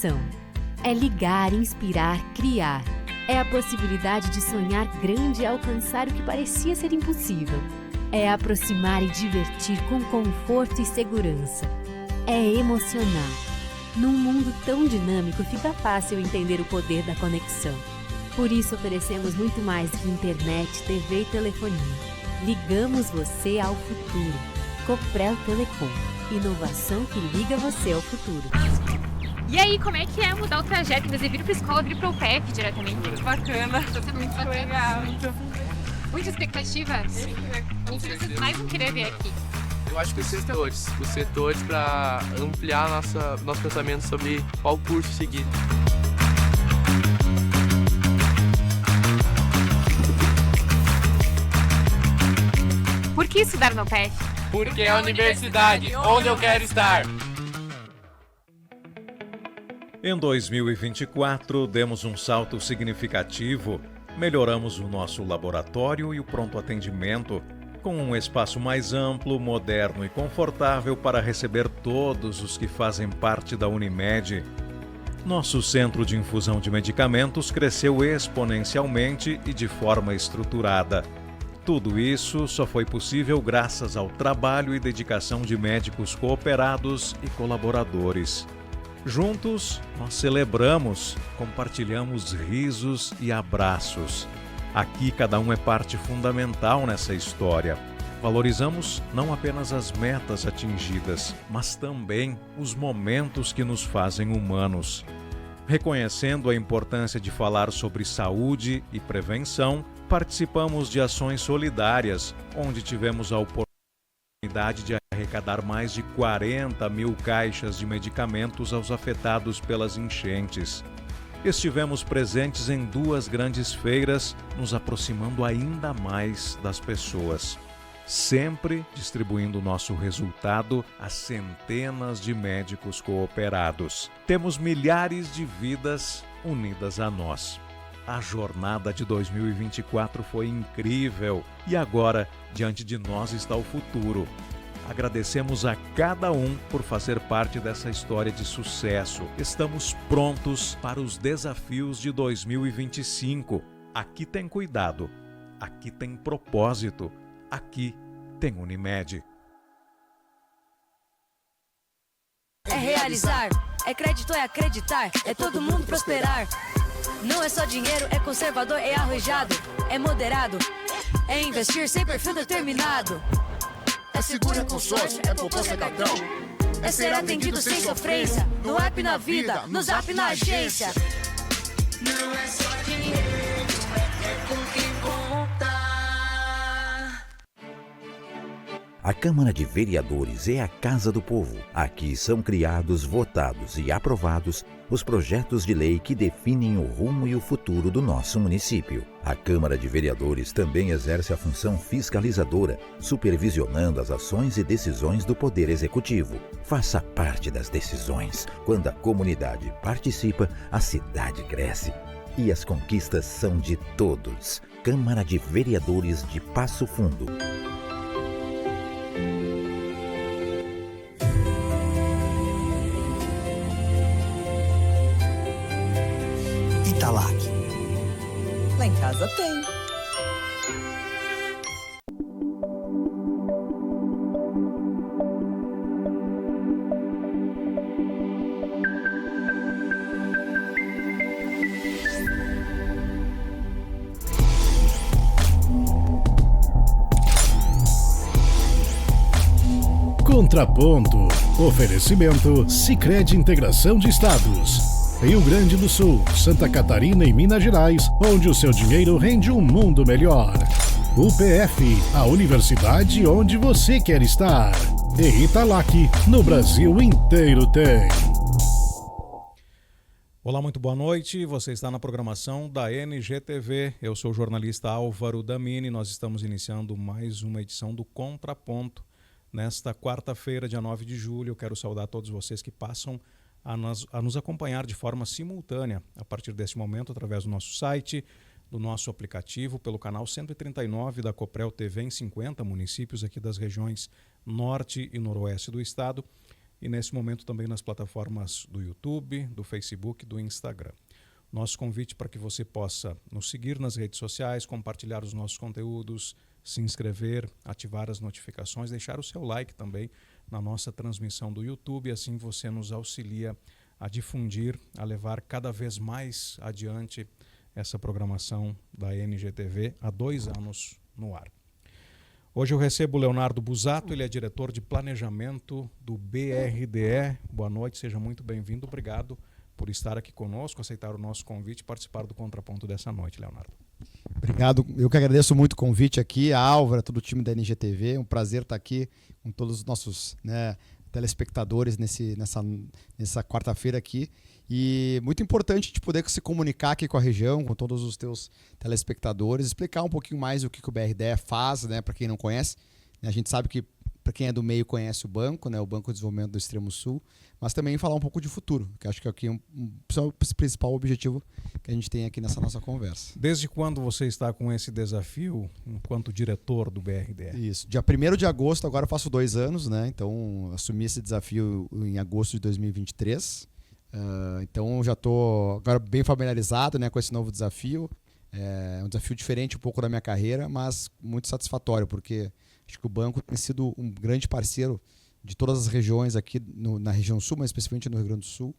conexão. É ligar, inspirar, criar. É a possibilidade de sonhar grande e alcançar o que parecia ser impossível. É aproximar e divertir com conforto e segurança. É emocionar. Num mundo tão dinâmico, fica fácil entender o poder da conexão. Por isso, oferecemos muito mais que internet, TV e telefonia. Ligamos você ao futuro. Coprel Telecom. Inovação que liga você ao futuro. E aí, como é que é mudar o trajeto, em vez de vir para a escola, vir para o PF diretamente? Muito bacana. Está sendo muito bacana. Legal. Muita expectativa? O que vocês mais vão querer ver aqui? Eu acho que os setores para ampliar nosso pensamento sobre qual curso seguir. Por que estudar no PF? Porque é a universidade onde eu quero estar. Em 2024, demos um salto significativo. Melhoramos o nosso laboratório e o pronto atendimento, com um espaço mais amplo, moderno e confortável para receber todos os que fazem parte da Unimed. Nosso centro de infusão de medicamentos cresceu exponencialmente e de forma estruturada. Tudo isso só foi possível graças ao trabalho e dedicação de médicos cooperados e colaboradores. Juntos, nós celebramos, compartilhamos risos e abraços. Aqui, cada um é parte fundamental nessa história. Valorizamos não apenas as metas atingidas, mas também os momentos que nos fazem humanos. Reconhecendo a importância de falar sobre saúde e prevenção, participamos de ações solidárias, onde tivemos a oportunidade de arrecadar mais de 40 mil caixas de medicamentos aos afetados pelas enchentes. Estivemos presentes em 2 grandes feiras, nos aproximando ainda mais das pessoas, sempre distribuindo nosso resultado a centenas de médicos cooperados. Temos milhares de vidas unidas a nós. A jornada de 2024 foi incrível e agora, diante de nós está o futuro. Agradecemos a cada um por fazer parte dessa história de sucesso. Estamos prontos para os desafios de 2025. Aqui tem cuidado, aqui tem propósito, aqui tem Unimed. É realizar, é crédito, é acreditar, é todo mundo prosperar. Não é só dinheiro, é conservador, é arrojado, é moderado, é investir sem perfil determinado. É seguro, é consórcio, é poupança cartão. É ser atendido sem sofrência, no app na vida, no zap na agência. Não é só dinheiro, é com quem conta. A Câmara de Vereadores é a Casa do Povo. Aqui são criados, votados e aprovados os projetos de lei que definem o rumo e o futuro do nosso município. A Câmara de Vereadores também exerce a função fiscalizadora, supervisionando as ações e decisões do Poder Executivo. Faça parte das decisões. Quando a comunidade participa, a cidade cresce. E as conquistas são de todos. Câmara de Vereadores de Passo Fundo. Italac. Lá em casa tem. Contraponto. Oferecimento Sicredi Integração de Estados. Rio Grande do Sul, Santa Catarina e Minas Gerais, onde o seu dinheiro rende um mundo melhor. UPF, a universidade onde você quer estar. E Italac, no Brasil inteiro tem. Olá, muito boa noite. Você está na programação da NGTV. Eu sou o jornalista Álvaro Damini. Nós estamos iniciando mais uma edição do Contraponto. Nesta quarta-feira, dia 9 de julho, eu quero saudar todos vocês que passam a nos acompanhar de forma simultânea a partir desse momento através do nosso site, do nosso aplicativo, pelo canal 139 da Coprel TV em 50 municípios aqui das regiões norte e noroeste do estado e nesse momento também nas plataformas do YouTube, do Facebook e do Instagram. Nosso convite para que você possa nos seguir nas redes sociais, compartilhar os nossos conteúdos, se inscrever, ativar as notificações, deixar o seu like também na nossa transmissão do YouTube, assim você nos auxilia a difundir, a levar cada vez mais adiante essa programação da NGTV há 2 anos no ar. Hoje eu recebo o Leonardo Busato, ele é diretor de planejamento do BRDE. Boa noite, seja muito bem-vindo, obrigado por estar aqui conosco, aceitar o nosso convite e participar do Contraponto dessa noite, Leonardo. Obrigado, eu que agradeço muito o convite aqui, a Álvaro, todo o time da NGTV, um prazer estar aqui com todos os nossos telespectadores nessa quarta-feira aqui, e muito importante de poder se comunicar aqui com a região, com todos os teus telespectadores, explicar um pouquinho mais o que o BRDE faz, né, para quem não conhece. A gente sabe que para quem é do meio conhece o banco, né, o Banco de Desenvolvimento do Extremo Sul, mas também falar um pouco de futuro, que acho que é aqui o principal objetivo que a gente tem aqui nessa nossa conversa. Desde quando você está com esse desafio enquanto diretor do BRDE? Isso, dia 1º de agosto, agora eu faço 2 anos, né? Então assumi esse desafio em agosto de 2023. Então já estou agora bem familiarizado, né, com esse novo desafio. É um desafio diferente um pouco da minha carreira, mas muito satisfatório, porque acho que o banco tem sido um grande parceiro de todas as regiões aqui na região sul, mas especificamente no Rio Grande do Sul.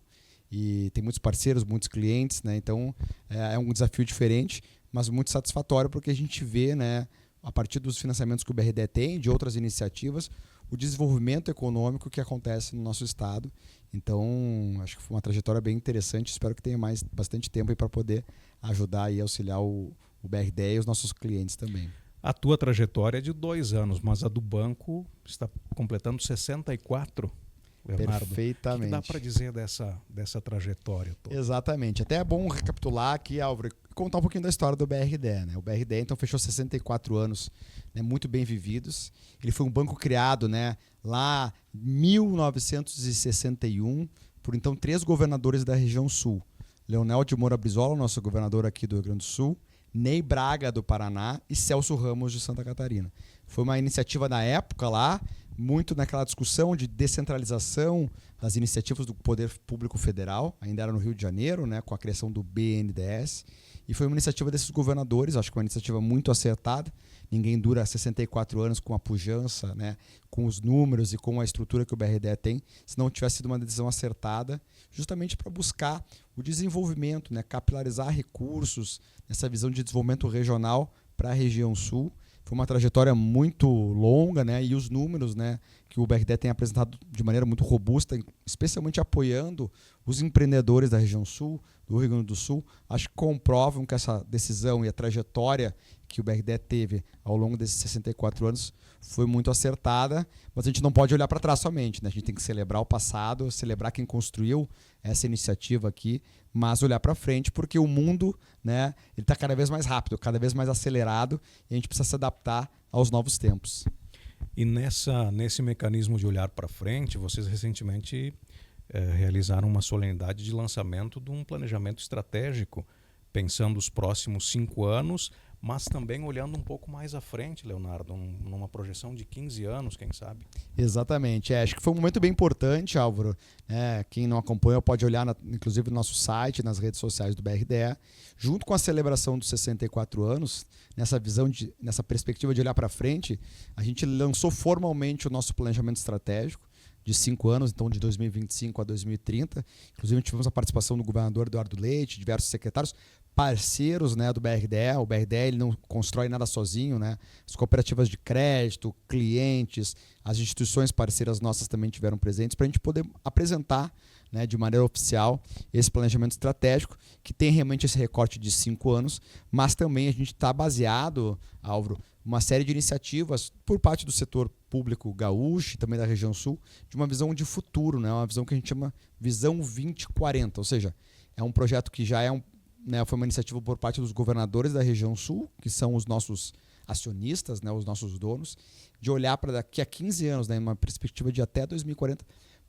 E tem muitos parceiros, muitos clientes, né? Então é um desafio diferente, mas muito satisfatório, porque a gente vê, né, a partir dos financiamentos que o BRDE tem, de outras iniciativas, o desenvolvimento econômico que acontece no nosso estado. Então, acho que foi uma trajetória bem interessante. Espero que tenha bastante tempo para poder ajudar e auxiliar o BRDE e os nossos clientes também. A tua trajetória é de 2 anos, mas a do banco está completando 64, Leonardo. Perfeitamente. O que dá para dizer dessa trajetória toda? Exatamente. Até é bom recapitular aqui, Álvaro, e contar um pouquinho da história do BRDE, né? O BRDE, então, fechou 64 anos, né, muito bem vividos. Ele foi um banco criado, né, lá em 1961 por, então, 3 governadores da região sul. Leonel de Moura Brizola, nosso governador aqui do Rio Grande do Sul, Ney Braga, do Paraná, e Celso Ramos, de Santa Catarina. Foi uma iniciativa na época lá, muito naquela discussão de descentralização das iniciativas do Poder Público Federal, ainda era no Rio de Janeiro, né, com a criação do BNDES, e foi uma iniciativa desses governadores, acho que uma iniciativa muito acertada. Ninguém dura 64 anos com a pujança, né, com os números e com a estrutura que o BRDE tem, se não tivesse sido uma decisão acertada, justamente para buscar o desenvolvimento, né, capilarizar recursos, nessa visão de desenvolvimento regional para a região sul. Foi uma trajetória muito longa, né, e os números, né, que o BRDE tem apresentado de maneira muito robusta, especialmente apoiando os empreendedores da região sul, do Rio Grande do Sul, acho que comprovam que essa decisão e a trajetória que o BRDE teve ao longo desses 64 anos foi muito acertada, mas a gente não pode olhar para trás somente, né? A gente tem que celebrar o passado, celebrar quem construiu essa iniciativa aqui, mas olhar para frente, porque o mundo, né, ele está cada vez mais rápido, cada vez mais acelerado, e a gente precisa se adaptar aos novos tempos. E nesse mecanismo de olhar para frente, vocês recentemente realizaram uma solenidade de lançamento de um planejamento estratégico, pensando os próximos 5 anos, mas também olhando um pouco mais à frente, Leonardo, numa projeção de 15 anos, quem sabe? Exatamente. Acho que foi um momento bem importante, Álvaro. Quem não acompanha pode olhar, inclusive, no nosso site, nas redes sociais do BRDE, junto com a celebração dos 64 anos, nessa perspectiva de olhar para frente, a gente lançou formalmente o nosso planejamento estratégico de 5 anos, então de 2025 a 2030. Inclusive, tivemos a participação do governador Eduardo Leite, diversos secretários, parceiros, né, do BRDE. O BRDE ele não constrói nada sozinho, né? As cooperativas de crédito, clientes, as instituições parceiras nossas também tiveram presentes para a gente poder apresentar, né, de maneira oficial esse planejamento estratégico, que tem realmente esse recorte de 5 anos, mas também a gente está baseado, Álvaro, uma série de iniciativas por parte do setor público gaúcho e também da região sul, de uma visão de futuro, né? Uma visão que a gente chama Visão 2040, ou seja, é um projeto que já foi uma iniciativa por parte dos governadores da região sul, que são os nossos acionistas, né, os nossos donos, de olhar para daqui a 15 anos, né, uma perspectiva de até 2040,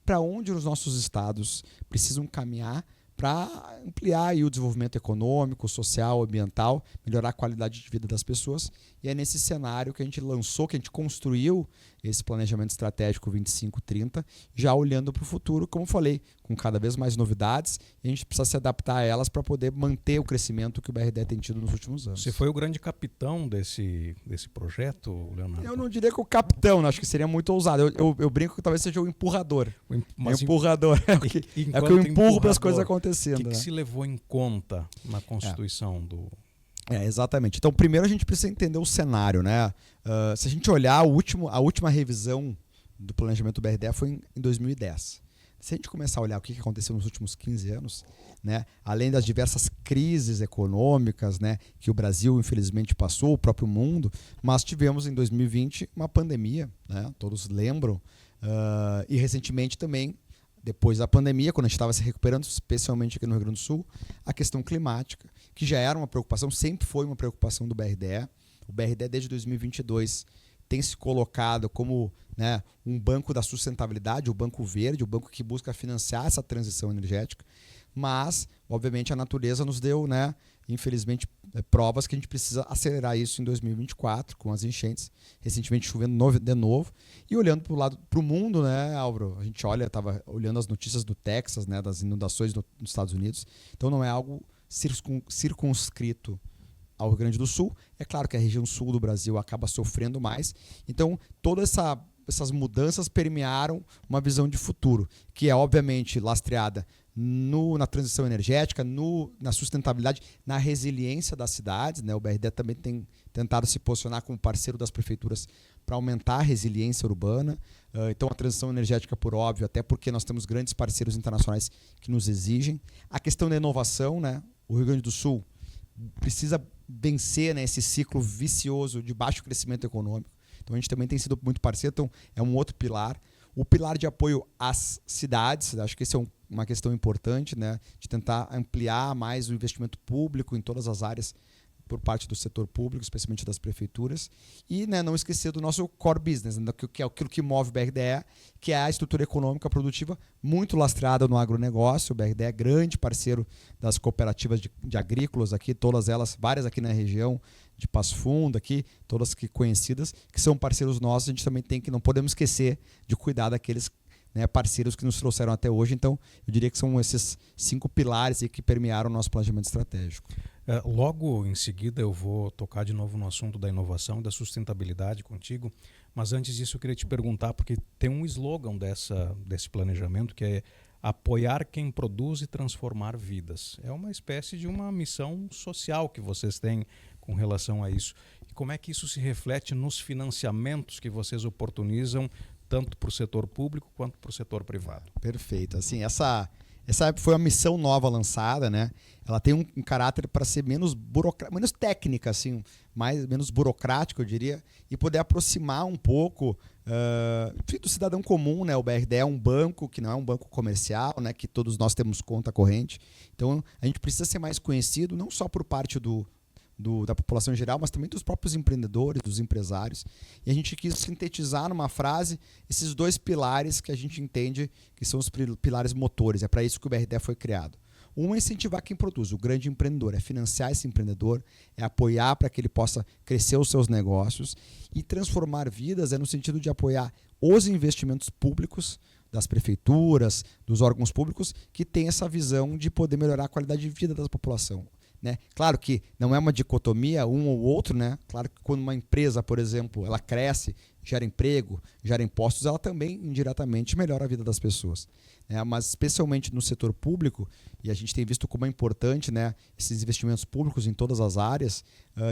para onde os nossos estados precisam caminhar para ampliar aí o desenvolvimento econômico, social, ambiental, melhorar a qualidade de vida das pessoas. E é nesse cenário que a gente lançou, que a gente construiu esse planejamento estratégico 2530, já olhando para o futuro, como falei, com cada vez mais novidades, e a gente precisa se adaptar a elas para poder manter o crescimento que o BRDE tem tido nos últimos anos. Você foi o grande capitão desse projeto, Leonardo? Eu não diria que o capitão, acho que seria muito ousado. Eu brinco que talvez seja o empurrador. Mas empurrador é o que eu empurro para as coisas acontecendo. O que se levou em conta na constituição do... Exatamente. Então, primeiro a gente precisa entender o cenário, né? Se a gente olhar a última revisão do planejamento do BRDE foi em 2010. Se a gente começar a olhar o que aconteceu nos últimos 15 anos, né, além das diversas crises econômicas, né, que o Brasil infelizmente passou, o próprio mundo, mas tivemos em 2020 uma pandemia, né, todos lembram, e recentemente também, depois da pandemia, quando a gente estava se recuperando, especialmente aqui no Rio Grande do Sul, a questão climática, que já era uma preocupação, sempre foi uma preocupação do BRDE. O BRDE, desde 2022, tem se colocado como, né, um banco da sustentabilidade, o Banco Verde, o banco que busca financiar essa transição energética. Mas, obviamente, a natureza nos deu, né, infelizmente, provas que a gente precisa acelerar isso em 2024, com as enchentes, recentemente chovendo de novo. E olhando para o mundo, né, Álvaro, a gente estava olhando as notícias do Texas, né, das inundações nos Estados Unidos. Então não é algo circunscrito ao Rio Grande do Sul. É claro que a região sul do Brasil acaba sofrendo mais. Então, todas essas mudanças permearam uma visão de futuro, que é obviamente lastreada na transição energética, na sustentabilidade, na resiliência das cidades, né? O BRDE também tem tentado se posicionar como parceiro das prefeituras para aumentar a resiliência urbana. Então, a transição energética, por óbvio, até porque nós temos grandes parceiros internacionais que nos exigem. A questão da inovação, né? O Rio Grande do Sul precisa vencer, né, esse ciclo vicioso de baixo crescimento econômico. Então, a gente também tem sido muito parceiro, então é um outro pilar. O pilar de apoio às cidades, acho que esse é uma questão importante, né, de tentar ampliar mais o investimento público em todas as áreas por parte do setor público, especialmente das prefeituras. E, né, não esquecer do nosso core business, né, que é aquilo que move o BRDE, que é a estrutura econômica produtiva muito lastreada no agronegócio. O BRDE é grande parceiro das cooperativas de agrícolas aqui, todas elas, várias aqui na região de Passo Fundo, aqui, todas que conhecidas, que são parceiros nossos. A gente também não podemos esquecer de cuidar daqueles, né, parceiros que nos trouxeram até hoje. Então, eu diria que são esses 5 pilares aí que permearam o nosso planejamento estratégico. Logo em seguida eu vou tocar de novo no assunto da inovação e da sustentabilidade contigo, mas antes disso eu queria te perguntar, porque tem um slogan desse planejamento que é apoiar quem produz e transformar vidas. É uma espécie de uma missão social que vocês têm com relação a isso. E como é que isso se reflete nos financiamentos que vocês oportunizam tanto para o setor público quanto para o setor privado? Perfeito. Assim, essa foi uma missão nova lançada, né? Ela tem um caráter para ser menos técnica, assim, menos burocrático, eu diria, e poder aproximar um pouco do cidadão comum, né? O BRDE é um banco que não é um banco comercial, né? Que todos nós temos conta corrente. Então, a gente precisa ser mais conhecido, não só por parte da população em geral, mas também dos próprios empreendedores, dos empresários. E a gente quis sintetizar numa frase esses 2 pilares que a gente entende que são os pilares motores. É para isso que o BRDE foi criado. Um é incentivar quem produz, o grande empreendedor, é financiar esse empreendedor, é apoiar para que ele possa crescer os seus negócios, e transformar vidas é no sentido de apoiar os investimentos públicos das prefeituras, dos órgãos públicos, que têm essa visão de poder melhorar a qualidade de vida da população. Né? Claro que não é uma dicotomia um ou outro, né? Claro que quando uma empresa, por exemplo, ela cresce, gera emprego, gera impostos, ela também indiretamente melhora a vida das pessoas. Mas especialmente no setor público, e a gente tem visto como é importante, né, esses investimentos públicos em todas as áreas,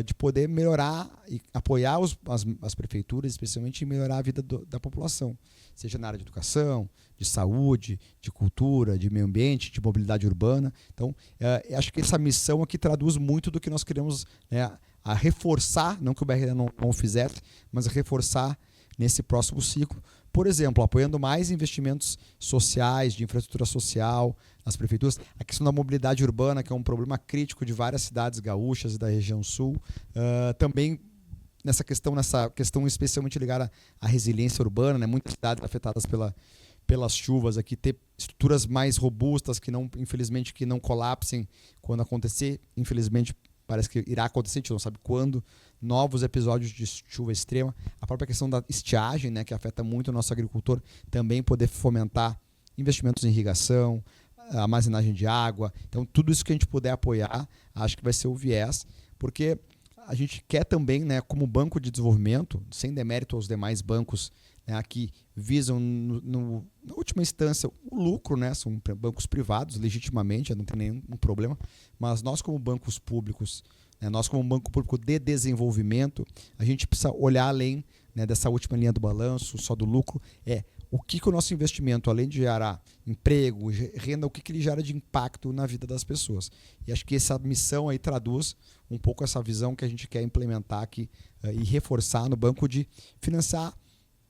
de poder melhorar e apoiar as prefeituras, especialmente em melhorar a vida da população, seja na área de educação, de saúde, de cultura, de meio ambiente, de mobilidade urbana. Então, acho que essa missão aqui traduz muito do que nós queremos, né, a reforçar, não que o BRDE não fizesse, mas a reforçar nesse próximo ciclo. Por exemplo, apoiando mais investimentos sociais, de infraestrutura social nas prefeituras. A questão da mobilidade urbana, que é um problema crítico de várias cidades gaúchas e da região sul. Também nessa questão especialmente ligada à resiliência urbana, né? Muitas cidades afetadas pelas chuvas aqui, ter estruturas mais robustas que não, infelizmente, que não colapsem quando acontecer. Infelizmente, parece que irá acontecer, a gente não sabe quando. Novos episódios de chuva extrema. A própria questão da estiagem, né, que afeta muito o nosso agricultor, também poder fomentar investimentos em irrigação, armazenagem de água. Então, tudo isso que a gente puder apoiar, acho que vai ser o viés, porque a gente quer também, né, como banco de desenvolvimento, sem demérito aos demais bancos, né, que visam, na última instância, o lucro, né, são bancos privados, legitimamente, não tem nenhum problema, mas nós como bancos públicos, né, nós como banco público de desenvolvimento, a gente precisa olhar além, né, dessa última linha do balanço, só do lucro, o que o nosso investimento, além de gerar emprego, renda, o que ele gera de impacto na vida das pessoas. E acho que essa missão aí traduz um pouco essa visão que a gente quer implementar aqui e reforçar no banco de financiar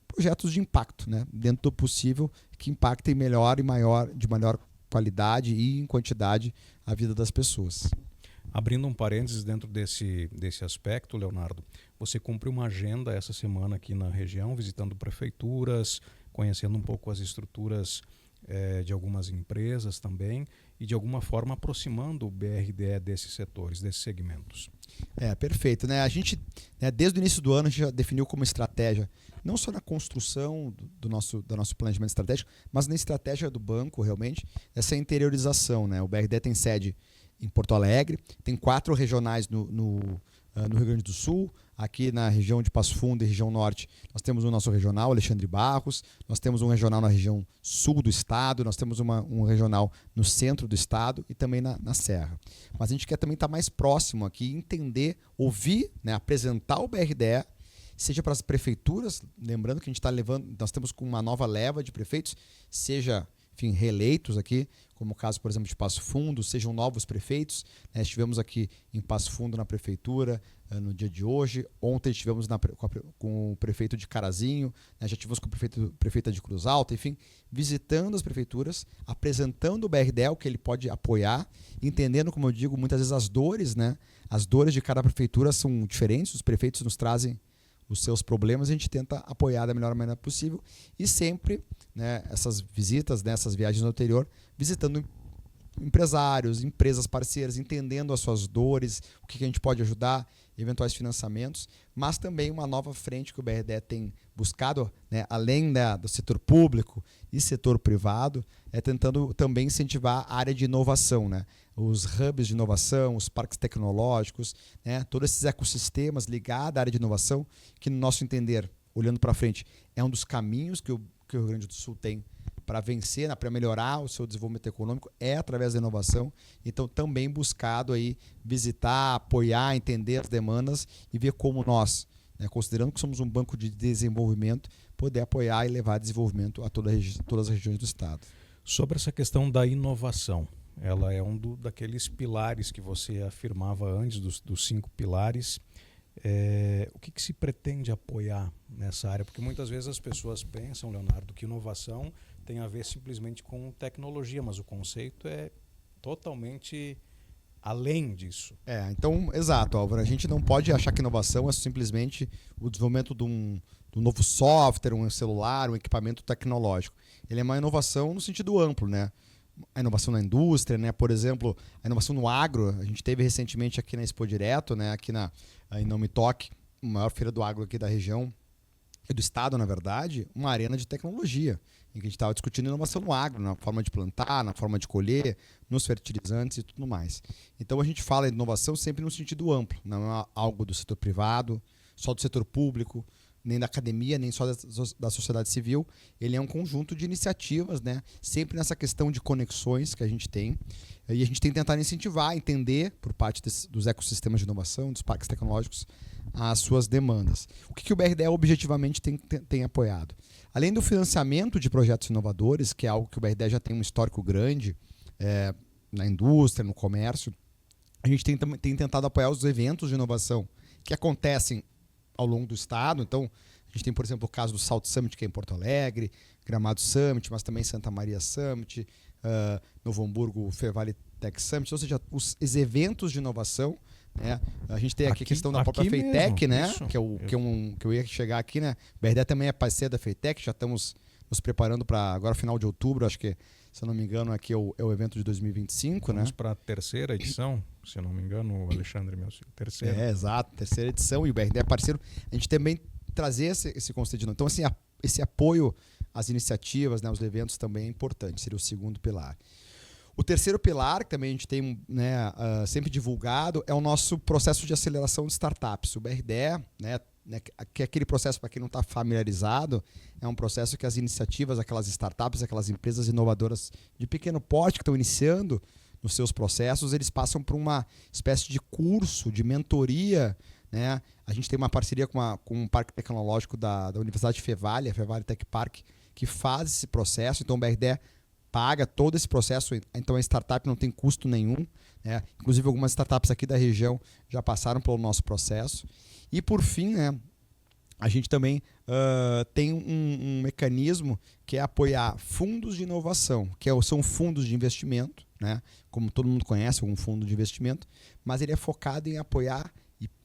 projetos de impacto, né, dentro do possível, que impactem melhor e de maior qualidade e em quantidade a vida das pessoas. Abrindo um parênteses dentro desse aspecto, Leonardo, você cumpriu uma agenda essa semana aqui na região, visitando prefeituras, conhecendo um pouco as estruturas de algumas empresas também e, de alguma forma, aproximando o BRDE desses setores, desses segmentos. Perfeito. Né? A gente, né, desde o início do ano, a gente já definiu como estratégia, não só na construção do nosso planejamento estratégico, mas na estratégia do banco, realmente, essa interiorização. Né? O BRDE tem sede em Porto Alegre, tem 4 regionais no Rio Grande do Sul. Aqui na região de Passo Fundo e região norte, nós temos o nosso regional, Alexandre Barros, nós temos um regional na região sul do estado, nós temos um regional no centro do estado e também na Serra. Mas a gente quer também estar mais próximo aqui, entender, ouvir, né, apresentar o BRDE, seja para as prefeituras, lembrando que a gente está levando, nós temos com uma nova leva de prefeitos, seja, enfim, reeleitos aqui, como o caso, por exemplo, de Passo Fundo, sejam novos prefeitos. Né? Estivemos aqui em Passo Fundo na prefeitura no dia de hoje. Ontem estivemos com o prefeito de Carazinho, né? Já estivemos com a prefeita de Cruz Alta, enfim, visitando as prefeituras, apresentando o BRDE, o que ele pode apoiar, entendendo, como eu digo, muitas vezes as dores, né? As dores de cada prefeitura são diferentes, os prefeitos nos trazem os seus problemas, a gente tenta apoiar da melhor maneira possível e sempre, né, essas visitas, né, essas viagens no interior, visitando empresários, empresas parceiras, entendendo as suas dores, o que a gente pode ajudar, eventuais financiamentos, mas também uma nova frente que o BRDE tem buscado, né, além do setor público e setor privado, tentando também incentivar a área de inovação, né? Os hubs de inovação, os parques tecnológicos, né? Todos esses ecossistemas ligados à área de inovação, que no nosso entender, olhando para frente, é um dos caminhos que o Rio Grande do Sul tem para vencer, para melhorar o seu desenvolvimento econômico, é através da inovação. Então, também buscado aí visitar, apoiar, entender as demandas e ver como nós, né, considerando que somos um banco de desenvolvimento, poder apoiar e levar desenvolvimento a todas as regiões do estado. Sobre essa questão da inovação, ela é daqueles pilares que você afirmava antes, dos 5 pilares. O que se pretende apoiar nessa área? Porque muitas vezes as pessoas pensam, Leonardo, que inovação tem a ver simplesmente com tecnologia, mas o conceito é totalmente além disso. Então, exato, Álvaro. A gente não pode achar que inovação é simplesmente o desenvolvimento de um novo software, um celular, um equipamento tecnológico. Ele é uma inovação no sentido amplo, né? A inovação na indústria, né? Por exemplo, a inovação no agro. A gente teve recentemente aqui na Expo Direto, né? Aqui em Não Me Toque, a maior feira do agro aqui da região, e do estado, na verdade, uma arena de tecnologia, em que a gente estava discutindo inovação no agro, na forma de plantar, na forma de colher, nos fertilizantes e tudo mais. Então a gente fala de inovação sempre no sentido amplo, não é algo do setor privado, só do setor público, nem da academia, nem só da sociedade civil. Ele é um conjunto de iniciativas, né? Sempre nessa questão de conexões que a gente tem. E a gente tem que tentar incentivar, entender, por parte dos ecossistemas de inovação, dos parques tecnológicos, as suas demandas. O que o BRDE objetivamente tem apoiado? Além do financiamento de projetos inovadores, que é algo que o BRDE já tem um histórico grande na indústria, no comércio, a gente tem tentado apoiar os eventos de inovação que acontecem ao longo do estado. Então, a gente tem, por exemplo, o caso do Salt Summit, que é em Porto Alegre, Gramado Summit, mas também Santa Maria Summit, Novo Hamburgo Fevale Tech Summit, ou seja, os eventos de inovação, né? A gente tem aqui a questão da própria FEITEC, né? Que eu ia chegar aqui, né? O BRDE também é parceiro da FEITEC, já estamos nos preparando para agora final de outubro, acho que, se eu não me engano, aqui é o evento de 2025, Vamos né? para a terceira edição, se eu não me engano, Alexandre, meu filho. Terceira. Exato, terceira edição, e o BRD é parceiro. A gente também trazer esse conceito de novo. Então, assim, esse apoio às iniciativas, né, aos eventos também é importante, seria o segundo pilar. O terceiro pilar, que também a gente tem, né, sempre divulgado, é o nosso processo de aceleração de startups. O BRDE, né, que é aquele processo, para quem não está familiarizado, é um processo que as iniciativas, aquelas startups, aquelas empresas inovadoras de pequeno porte que estão iniciando nos seus processos, eles passam por uma espécie de curso, de mentoria, né? A gente tem uma parceria com um parque tecnológico da Universidade de Fevale, a Fevale Tech Park, que faz esse processo. Então o BRDE paga todo esse processo, então a startup não tem custo nenhum, né? Inclusive algumas startups aqui da região já passaram pelo nosso processo. E por fim, né, a gente também tem um mecanismo que é apoiar fundos de inovação, são fundos de investimento, né? Como todo mundo conhece, um fundo de investimento, mas ele é focado em apoiar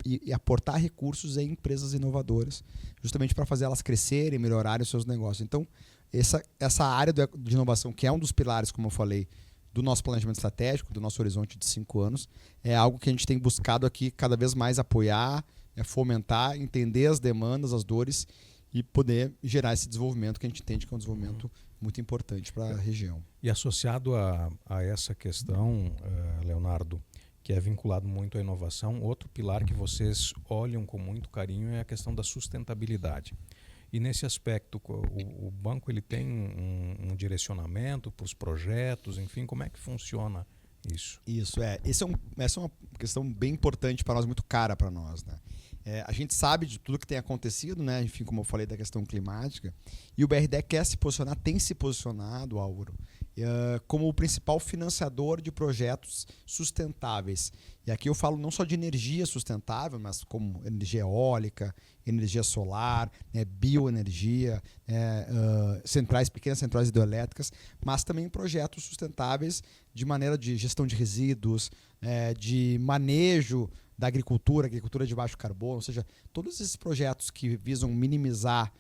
e aportar recursos em empresas inovadoras, justamente para fazer elas crescerem, melhorarem os seus negócios. Então, essa área de inovação, que é um dos pilares, como eu falei, do nosso planejamento estratégico, do nosso horizonte de 5 anos, é algo que a gente tem buscado aqui cada vez mais apoiar, fomentar, entender as demandas, as dores e poder gerar esse desenvolvimento que a gente entende que é um desenvolvimento muito importante para a região. E associado a essa questão, Leonardo, que é vinculado muito à inovação, outro pilar que vocês olham com muito carinho é a questão da sustentabilidade. E nesse aspecto, o banco ele tem um direcionamento para os projetos, enfim, como é que funciona isso? Essa é uma questão bem importante para nós, muito cara para nós, né? A gente sabe de tudo que tem acontecido, né? Enfim, como eu falei da questão climática, e o BRDE quer se posicionar, tem se posicionado, Álvaro, como o principal financiador de projetos sustentáveis. E aqui eu falo não só de energia sustentável, mas como energia eólica, energia solar, né, bioenergia, pequenas centrais hidrelétricas, mas também projetos sustentáveis de maneira de gestão de resíduos, de manejo da agricultura de baixo carbono, ou seja, todos esses projetos que visam minimizar,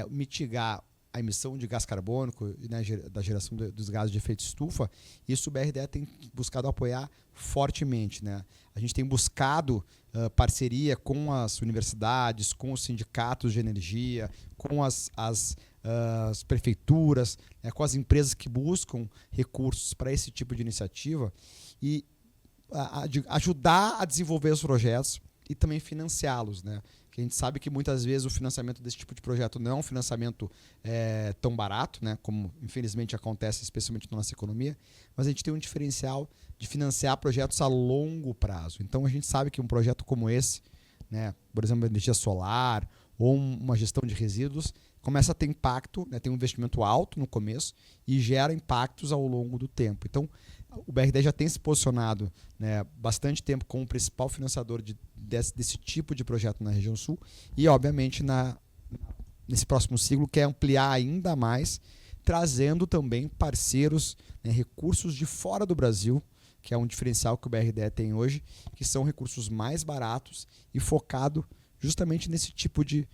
mitigar a emissão de gás carbônico, né, da geração dos gases de efeito estufa, isso o BRDE tem buscado apoiar fortemente, né? A gente tem buscado parceria com as universidades, com os sindicatos de energia, com as prefeituras, né, com as empresas que buscam recursos para esse tipo de iniciativa e ajudar a desenvolver os projetos e também financiá-los, né? Que a gente sabe que muitas vezes o financiamento desse tipo de projeto não é um financiamento tão barato, né? Como infelizmente acontece especialmente na nossa economia, mas a gente tem um diferencial de financiar projetos a longo prazo. Então a gente sabe que um projeto como esse, né, por exemplo, energia solar ou uma gestão de resíduos, começa a ter impacto, né, tem um investimento alto no começo e gera impactos ao longo do tempo. Então, o BRDE já tem se posicionado, né, bastante tempo como o principal financiador desse tipo de projeto na região sul e, obviamente, nesse próximo ciclo quer ampliar ainda mais, trazendo também parceiros, né, recursos de fora do Brasil, que é um diferencial que o BRDE tem hoje, que são recursos mais baratos e focado justamente nesse tipo de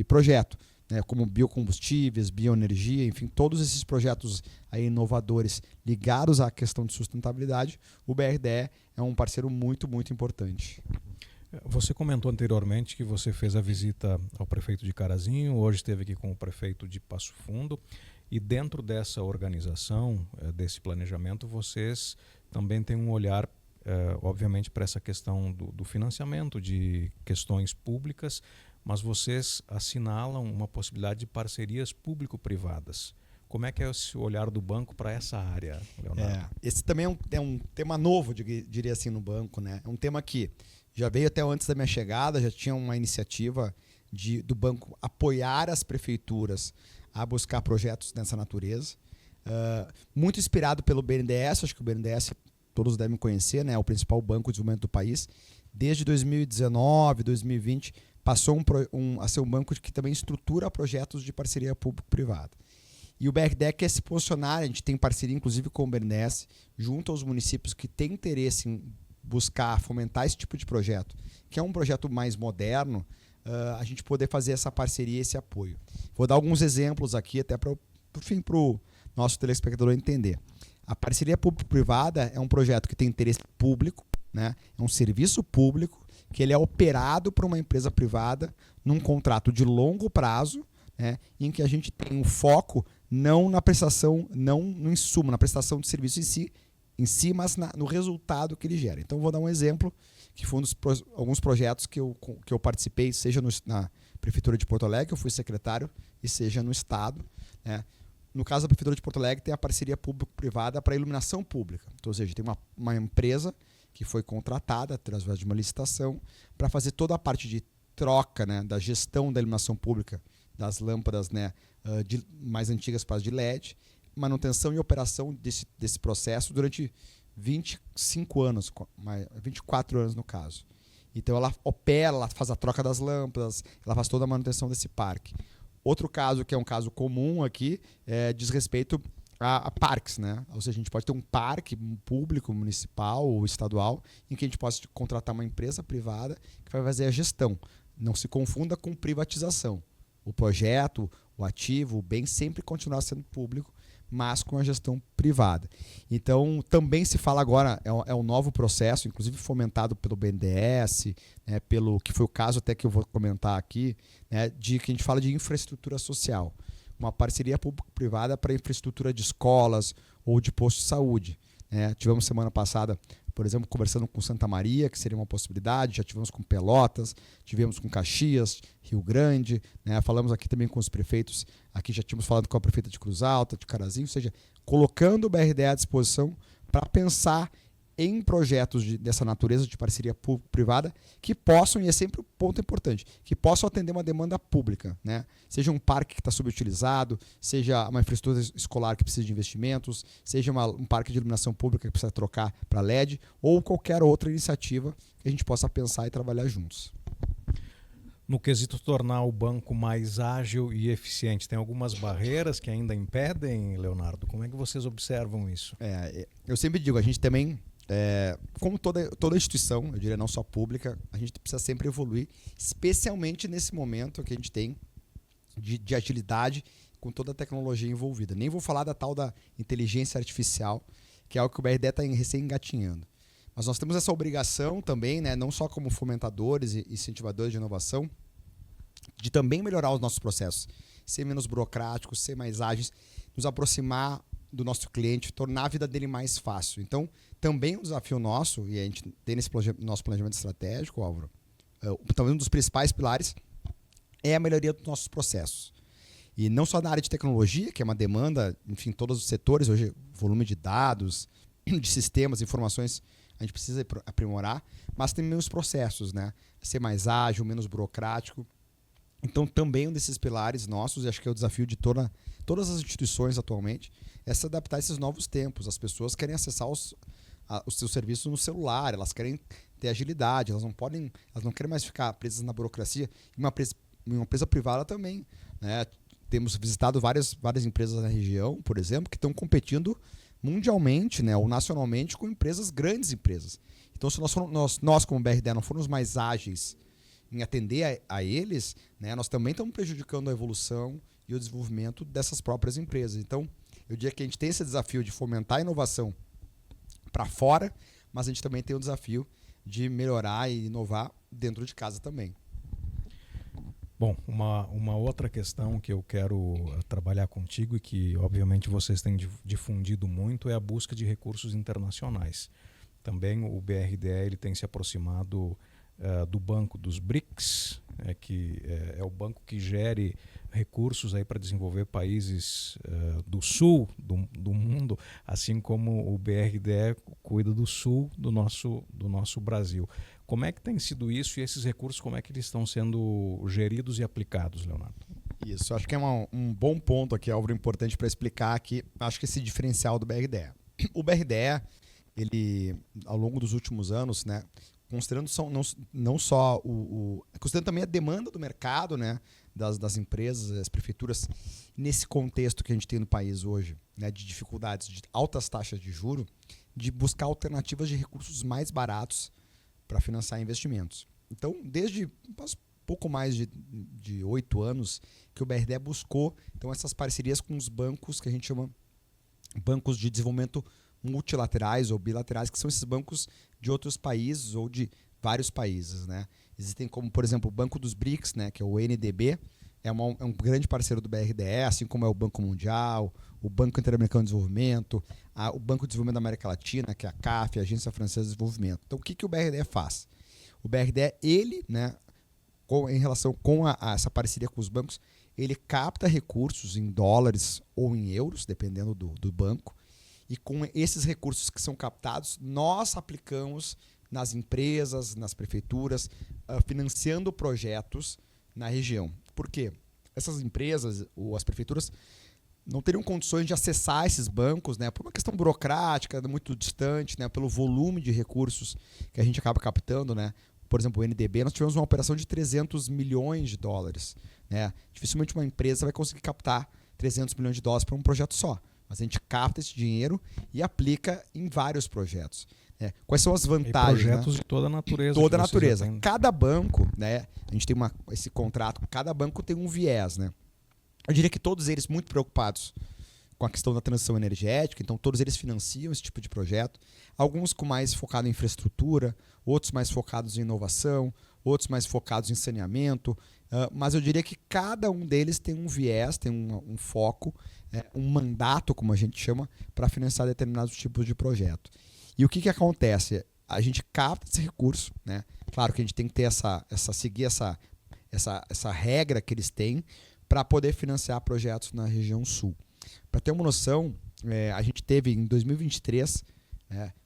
projeto, né, como biocombustíveis, bioenergia, enfim, todos esses projetos aí inovadores ligados à questão de sustentabilidade, o BRDE é um parceiro muito, muito importante. Você comentou anteriormente que você fez a visita ao prefeito de Carazinho, hoje esteve aqui com o prefeito de Passo Fundo, e dentro dessa organização, desse planejamento, vocês também têm um olhar obviamente para essa questão do financiamento de questões públicas, mas vocês assinalam uma possibilidade de parcerias público-privadas. Como é que é esse olhar do banco para essa área, Leonardo? Esse também é um tema novo, diria assim, no banco, né? É um tema que já veio até antes da minha chegada, já tinha uma iniciativa do banco apoiar as prefeituras a buscar projetos dessa natureza. Muito inspirado pelo BNDES, acho que o BNDES todos devem conhecer, né? É o principal banco de desenvolvimento do país. Desde 2019, 2020, passou a ser um banco que também estrutura projetos de parceria público-privada. E o BRDE quer se posicionar, a gente tem parceria inclusive com o BNDES, junto aos municípios que têm interesse em buscar fomentar esse tipo de projeto, que é um projeto mais moderno, a gente poder fazer essa parceria, esse apoio. Vou dar alguns exemplos aqui, até para o nosso telespectador entender. A parceria público-privada é um projeto que tem interesse público, né? É um serviço público que ele é operado por uma empresa privada num contrato de longo prazo, né? Em que a gente tem um foco não na prestação, não no insumo, na prestação de serviço em si, mas no resultado que ele gera. Então, vou dar um exemplo, que foi alguns projetos que eu participei, seja na Prefeitura de Porto Alegre, eu fui secretário, e seja no Estado, né? No caso da Prefeitura de Porto Alegre, tem a parceria público-privada para iluminação pública. Então, ou seja, tem uma empresa que foi contratada através de uma licitação para fazer toda a parte de troca, né, da gestão da iluminação pública das lâmpadas, né, mais antigas para as de LED, manutenção e operação desse processo durante 25 anos, 24 anos no caso. Então ela opera, ela faz a troca das lâmpadas, ela faz toda a manutenção desse parque. Outro caso, que é um caso comum aqui, diz respeito a parques, né? Ou seja, a gente pode ter um parque público, municipal ou estadual, em que a gente possa contratar uma empresa privada que vai fazer a gestão. Não se confunda com privatização. O projeto, o ativo, o bem sempre continuará sendo público, mas com a gestão privada. Então, também se fala agora, é um novo processo, inclusive fomentado pelo BNDES, né, pelo que foi o caso até que eu vou comentar aqui, né, de que a gente fala de infraestrutura social. Uma parceria público-privada para infraestrutura de escolas ou de posto de saúde. Né? Tivemos semana passada, por exemplo, conversando com Santa Maria, que seria uma possibilidade, já tivemos com Pelotas, tivemos com Caxias, Rio Grande, né? Falamos aqui também com os prefeitos, aqui já tínhamos falado com a prefeita de Cruz Alta, de Carazinho, ou seja, colocando o BRDE à disposição para pensar em projetos dessa natureza de parceria público-privada que possam, e é sempre um ponto importante, que possam atender uma demanda pública, né? Seja um parque que está subutilizado, seja uma infraestrutura escolar que precisa de investimentos, seja um parque de iluminação pública que precisa trocar para LED, ou qualquer outra iniciativa que a gente possa pensar e trabalhar juntos. No quesito tornar o banco mais ágil e eficiente, tem algumas barreiras que ainda impedem, Leonardo? Como é que vocês observam isso? Eu sempre digo, a gente também, como toda instituição, eu diria não só pública, a gente precisa sempre evoluir, especialmente nesse momento que a gente tem de agilidade com toda a tecnologia envolvida. Nem vou falar da tal da inteligência artificial, que é algo que o BRDE está recém-engatinhando. Mas nós temos essa obrigação também, né, não só como fomentadores e incentivadores de inovação, de também melhorar os nossos processos, ser menos burocráticos, ser mais ágeis, nos aproximar do nosso cliente, tornar a vida dele mais fácil. Então, também um desafio nosso, e a gente tem nesse nosso planejamento estratégico, Álvaro, talvez um dos principais pilares é a melhoria dos nossos processos. E não só na área de tecnologia, que é uma demanda, enfim, em todos os setores, hoje, volume de dados, de sistemas, informações, a gente precisa aprimorar, mas também os processos, né? Ser mais ágil, menos burocrático. Então, também um desses pilares nossos, e acho que é o desafio de todas as instituições atualmente, é se adaptar a esses novos tempos. As pessoas querem acessar os seus serviços no celular, elas querem ter agilidade, elas não querem mais ficar presas na burocracia. E uma empresa privada também, né? Temos visitado várias empresas na região, por exemplo, que estão competindo mundialmente, né, ou nacionalmente com grandes empresas. Então, se nós como BRDE não formos mais ágeis em atender a eles, né, nós também estamos prejudicando a evolução e o desenvolvimento dessas próprias empresas. Então, eu diria que a gente tem esse desafio de fomentar a inovação para fora, mas a gente também tem o desafio de melhorar e inovar dentro de casa também. Bom, uma outra questão que eu quero trabalhar contigo e que, obviamente, vocês têm difundido muito é a busca de recursos internacionais. Também o BRDE ele tem se aproximado do banco dos BRICS, que é o banco que gere recursos para desenvolver países do sul do mundo, assim como o BRDE cuida do sul do nosso Brasil. Como é que tem sido isso e esses recursos, como é que eles estão sendo geridos e aplicados, Leonardo? Isso, acho que é um bom ponto aqui, Álvaro, importante para explicar aqui, acho que esse diferencial do BRDE. O BRDE, ele, ao longo dos últimos anos, né, considerando não só considerando também a demanda do mercado, né, das empresas, das prefeituras, nesse contexto que a gente tem no país hoje, né, de dificuldades, de altas taxas de juros, de buscar alternativas de recursos mais baratos para financiar investimentos. Então, desde pouco mais de 8 anos que o BRDE buscou então essas parcerias com os bancos que a gente chama bancos de desenvolvimento multilaterais ou bilaterais, que são esses bancos de outros países ou de vários países, né? Existem como, por exemplo, o Banco dos BRICS, né, que é o NDB, é um grande parceiro do BRDE, assim como é o Banco Mundial, o Banco Interamericano de Desenvolvimento, o Banco de Desenvolvimento da América Latina, que é a CAF, a Agência Francesa de Desenvolvimento. Então, o que o BRDE faz? O BRDE, ele, né, em relação com essa parceria com os bancos, ele capta recursos em dólares ou em euros, dependendo do banco, e com esses recursos que são captados, nós aplicamos nas empresas, nas prefeituras, financiando projetos na região. Por quê? Essas empresas ou as prefeituras não teriam condições de acessar esses bancos, né, por uma questão burocrática, muito distante, né, pelo volume de recursos que a gente acaba captando, né. Por exemplo, o NDB, nós tivemos uma operação de 300 milhões de dólares. Né? Dificilmente uma empresa vai conseguir captar 300 milhões de dólares para um projeto só. Mas a gente capta esse dinheiro e aplica em vários projetos. Né? Quais são as vantagens? E projetos, né, de toda a natureza. Toda a natureza. Cada banco, né, a gente tem esse contrato, cada banco tem um viés. Né? Eu diria que todos eles muito preocupados com a questão da transição energética, então todos eles financiam esse tipo de projeto. Alguns com mais focado em infraestrutura, outros mais focados em inovação, outros mais focados em saneamento, mas eu diria que cada um deles tem um viés, tem um foco, um mandato, como a gente chama, para financiar determinados tipos de projeto. E o que acontece? A gente capta esse recurso, né? Claro que a gente tem que ter seguir essa regra que eles têm para poder financiar projetos na região sul. Para ter uma noção, a gente teve em 2023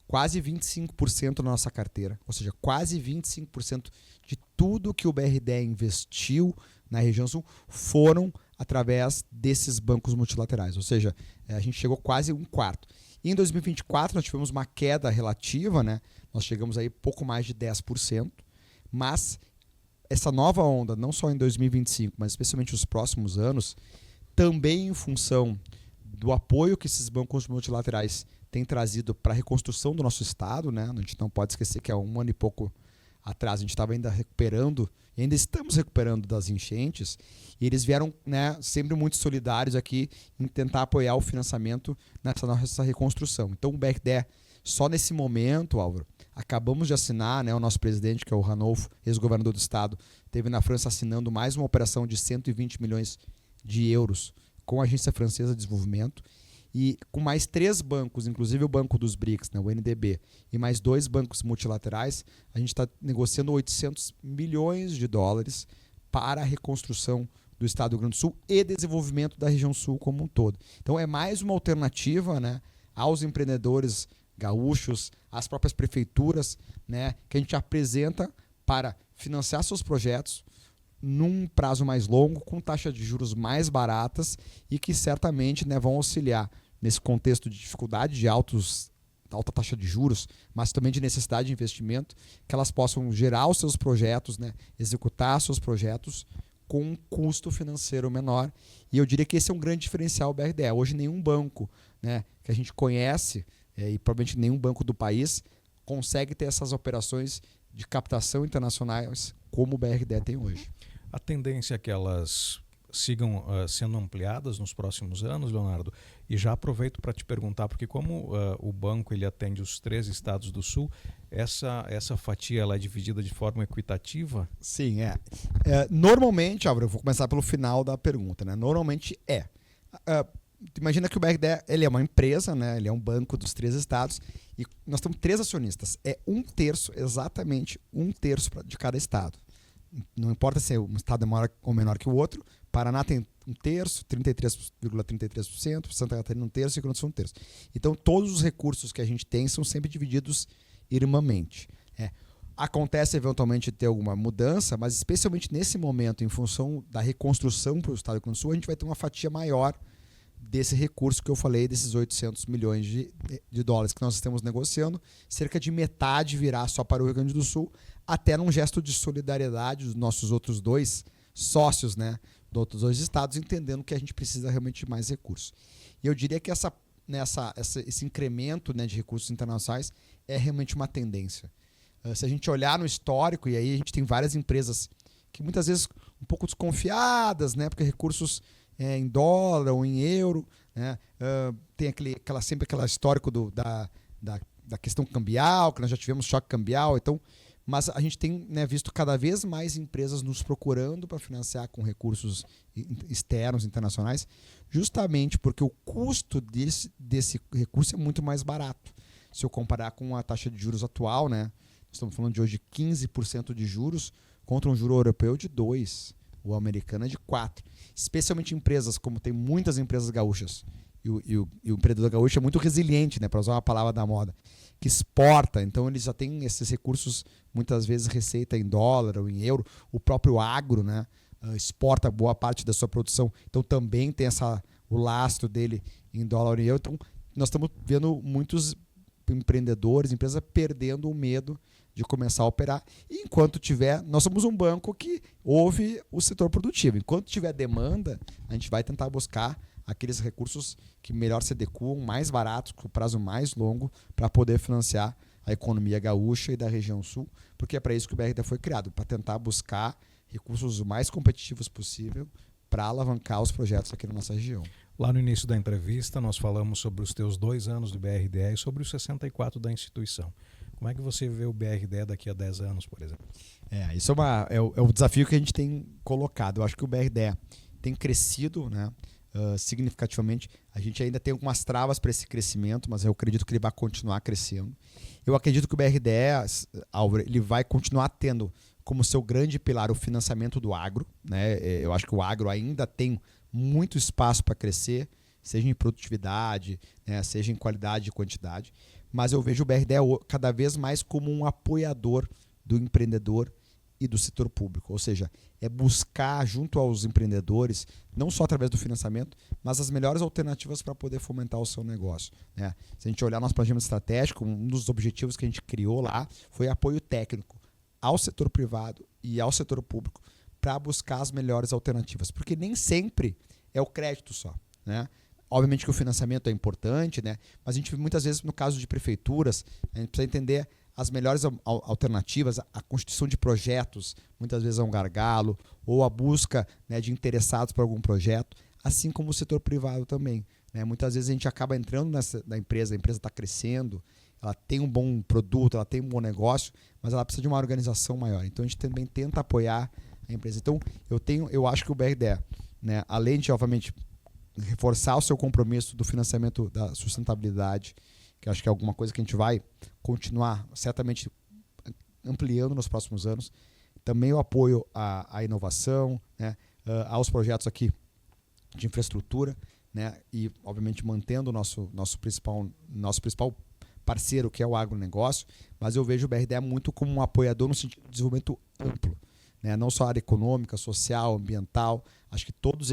quase 25% da nossa carteira, ou seja, quase 25% de tudo que o BRDE investiu na região sul foram através desses bancos multilaterais, ou seja, a gente chegou quase 1/4. E em 2024 nós tivemos uma queda relativa, né? Nós chegamos aí pouco mais de 10%, mas essa nova onda, não só em 2025, mas especialmente os próximos anos, também em função do apoio que esses bancos multilaterais têm trazido para a reconstrução do nosso estado, né? A gente não pode esquecer que há 1 ano e pouco atrás a gente estava ainda recuperando, e ainda estamos recuperando das enchentes, e eles vieram, né, sempre muito solidários aqui em tentar apoiar o financiamento nessa nossa reconstrução. Então o BRDE, só nesse momento, Álvaro, acabamos de assinar, né, o nosso presidente, que é o Ranolfo, ex-governador do estado, esteve na França assinando mais uma operação de 120 milhões de euros com a Agência Francesa de Desenvolvimento, e com mais 3 bancos, inclusive o Banco dos BRICS, né, o NDB, e mais 2 bancos multilaterais, a gente está negociando 800 milhões de dólares para a reconstrução do estado do Rio Grande do Sul e desenvolvimento da região sul como um todo. Então é mais uma alternativa, né, aos empreendedores gaúchos, às próprias prefeituras, né, que a gente apresenta para financiar seus projetos num prazo mais longo, com taxas de juros mais baratas e que certamente, né, vão auxiliar nesse contexto de dificuldade de alta taxa de juros, mas também de necessidade de investimento, que elas possam gerar os seus projetos, né, executar seus projetos com um custo financeiro menor. E eu diria que esse é um grande diferencial do BRDE. Hoje nenhum banco, né, que a gente conhece, e provavelmente nenhum banco do país, consegue ter essas operações de captação internacionais como o BRDE tem hoje. A tendência é que elas sigam sendo ampliadas nos próximos anos, Leonardo? E já aproveito para te perguntar, porque como o banco ele atende os 3 estados do sul, essa fatia ela é dividida de forma equitativa? Sim, normalmente, Álvaro, eu vou começar pelo final da pergunta, né? Normalmente imagina que o BRDE ele é uma empresa, né? Ele é um banco dos 3 estados e nós temos 3 acionistas. É 1/3, exatamente 1/3 de cada estado. Não importa se um estado é maior ou menor que o outro. Paraná tem 1/3, 33,33%, Santa Catarina 1/3, Rio Grande do Sul 1/3. Então todos os recursos que a gente tem são sempre divididos irmãmente. Acontece eventualmente ter alguma mudança, mas especialmente nesse momento, em função da reconstrução para o estado do Rio Grande do Sul, a gente vai ter uma fatia maior desse recurso que eu falei, desses 800 milhões de dólares que nós estamos negociando, cerca de metade virá só para o Rio Grande do Sul, até num gesto de solidariedade dos nossos outros 2 sócios, né, dos outros 2 estados, entendendo que a gente precisa realmente de mais recursos. E eu diria que esse incremento, né, de recursos internacionais é realmente uma tendência. Se a gente olhar no histórico, e aí a gente tem várias empresas que muitas vezes um pouco desconfiadas, né? Porque recursos em dólar ou em euro, né? Tem sempre aquele histórico da questão cambial, que nós já tivemos choque cambial, então, mas a gente tem, né, visto cada vez mais empresas nos procurando para financiar com recursos externos, internacionais, justamente porque o custo desse recurso é muito mais barato. Se eu comparar com a taxa de juros atual, né, estamos falando de hoje 15% de juros contra um juro europeu de 2%, o americano é de 4%. Especialmente empresas, como tem muitas empresas gaúchas, e o empreendedor gaúcho é muito resiliente, né, para usar uma palavra da moda, que exporta, então eles já têm esses recursos, muitas vezes receita em dólar ou em euro. O próprio agro, né, exporta boa parte da sua produção, então também tem o lastro dele em dólar ou em euro. Então nós estamos vendo muitos empreendedores, empresas perdendo o medo de começar a operar. E enquanto tiver, nós somos um banco que ouve o setor produtivo. Enquanto tiver demanda, a gente vai tentar buscar aqueles recursos que melhor se adequam, mais baratos, com prazo mais longo, para poder financiar a economia gaúcha e da região sul, porque é para isso que o BRDE foi criado, para tentar buscar recursos o mais competitivos possível para alavancar os projetos aqui na nossa região. Lá no início da entrevista, nós falamos sobre os teus 2 anos do BRDE e sobre os 64 da instituição. Como é que você vê o BRDE daqui a 10 anos, por exemplo? Isso é o desafio que a gente tem colocado. Eu acho que o BRDE tem crescido, né, significativamente. A gente ainda tem algumas travas para esse crescimento, mas eu acredito que ele vai continuar crescendo. Eu acredito que o BRDE, Álvaro, ele vai continuar tendo como seu grande pilar o financiamento do agro, né? Eu acho que o agro ainda tem muito espaço para crescer, seja em produtividade, né, seja em qualidade e quantidade, mas eu vejo o BRDE cada vez mais como um apoiador do empreendedor e do setor público, ou seja, é buscar junto aos empreendedores, não só através do financiamento, mas as melhores alternativas para poder fomentar o seu negócio, né? Se a gente olhar nosso planejamento estratégico, um dos objetivos que a gente criou lá foi apoio técnico ao setor privado e ao setor público para buscar as melhores alternativas, porque nem sempre é o crédito só, né? Obviamente que o financiamento é importante, né? Mas a gente muitas vezes, no caso de prefeituras, a gente precisa entender as melhores alternativas. A constituição de projetos muitas vezes é um gargalo, ou a busca, né, de interessados por algum projeto, assim como o setor privado também, né? Muitas vezes a gente acaba entrando a empresa está crescendo, ela tem um bom produto, ela tem um bom negócio, mas ela precisa de uma organização maior. Então a gente também tenta apoiar a empresa. Então eu acho que o BRDE, né, além de, obviamente, reforçar o seu compromisso do financiamento da sustentabilidade, que acho que é alguma coisa que a gente vai continuar certamente ampliando nos próximos anos, também o apoio à inovação, né, aos projetos aqui de infraestrutura, né, e obviamente mantendo o nosso principal parceiro, que é o agronegócio, mas eu vejo o BRDE muito como um apoiador no sentido de desenvolvimento amplo, né? Não só a área econômica, social, ambiental. Acho que todos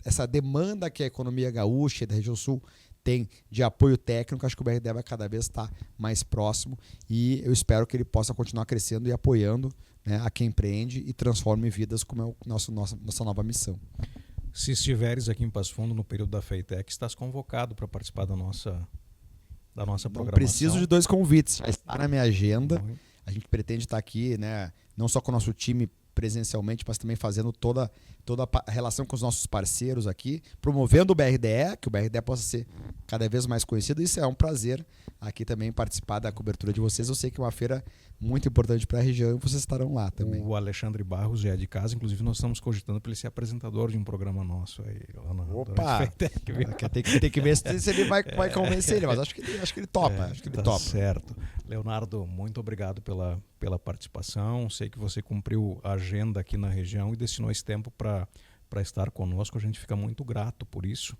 essa demanda que a economia gaúcha e da região sul tem de apoio técnico, acho que o BRDE vai cada vez estar mais próximo, e eu espero que ele possa continuar crescendo e apoiando, né, a quem empreende e transforme vidas, como é nossa nova missão. Se estiveres aqui em Passo Fundo no período da FEITEC, estás convocado para participar da nossa programação. Não preciso de 2 convites, já está na minha agenda. A gente pretende estar aqui, né, não só com o nosso time presencialmente, mas também fazendo toda a relação com os nossos parceiros aqui, promovendo o BRDE, que o BRDE possa ser cada vez mais conhecido. Isso é um prazer aqui também participar da cobertura de vocês. Eu sei que é uma feira muito importante para a região e vocês estarão lá também. O Alexandre Barros já é de casa, inclusive nós estamos cogitando para ele ser apresentador de um programa nosso aí. Opa! Tem que ver se ele vai convencer ele, mas acho que ele topa. Acho que ele topa. Certo. Leonardo, muito obrigado pela participação. Sei que você cumpriu a agenda aqui na região e destinou esse tempo para estar conosco. A gente fica muito grato por isso.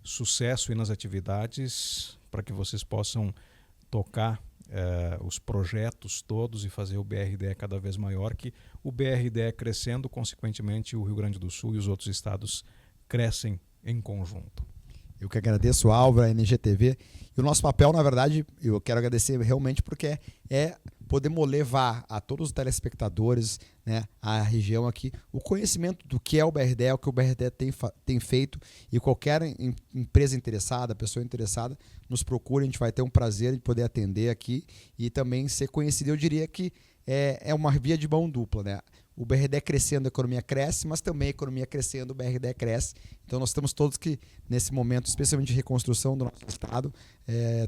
Sucesso aí nas atividades, para que vocês possam tocar os projetos todos e fazer o BRDE cada vez maior, que o BRDE crescendo, consequentemente o Rio Grande do Sul e os outros estados crescem em conjunto. Eu que agradeço, Álvaro, a NGTV. E o nosso papel, na verdade, eu quero agradecer realmente porque é podemos levar a todos os telespectadores, né, a região aqui, o conhecimento do que é o BRDE, o que o BRDE tem feito, e qualquer empresa interessada, pessoa interessada, nos procure, a gente vai ter um prazer de poder atender aqui e também ser conhecido. Eu diria que é uma via de mão dupla, né? o BRD crescendo, a economia cresce, mas também a economia crescendo, o BRD cresce. Então nós temos todos que, nesse momento, especialmente de reconstrução do nosso Estado,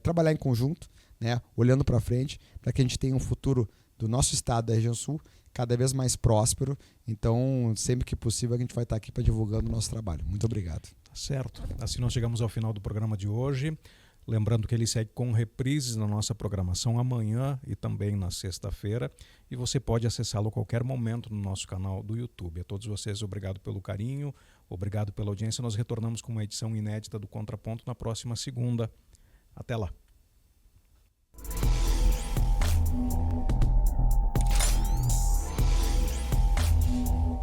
trabalhar em conjunto, né, olhando para frente, para que a gente tenha um futuro do nosso Estado, da região sul, cada vez mais próspero. Então, sempre que possível, a gente vai estar aqui para divulgando o nosso trabalho. Muito obrigado. Tá certo. Assim nós chegamos ao final do programa de hoje. Lembrando que ele segue com reprises na nossa programação amanhã e também na sexta-feira. E você pode acessá-lo a qualquer momento no nosso canal do YouTube. A todos vocês, obrigado pelo carinho, obrigado pela audiência. Nós retornamos com uma edição inédita do Contraponto na próxima segunda. Até lá.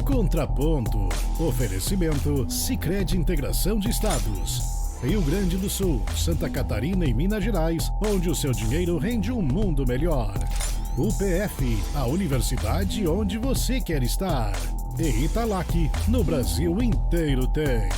Contraponto. Oferecimento Sicredi Integração de Estados. Rio Grande do Sul, Santa Catarina e Minas Gerais, onde o seu dinheiro rende um mundo melhor. UPF, a universidade onde você quer estar. E Italac, no Brasil inteiro tem.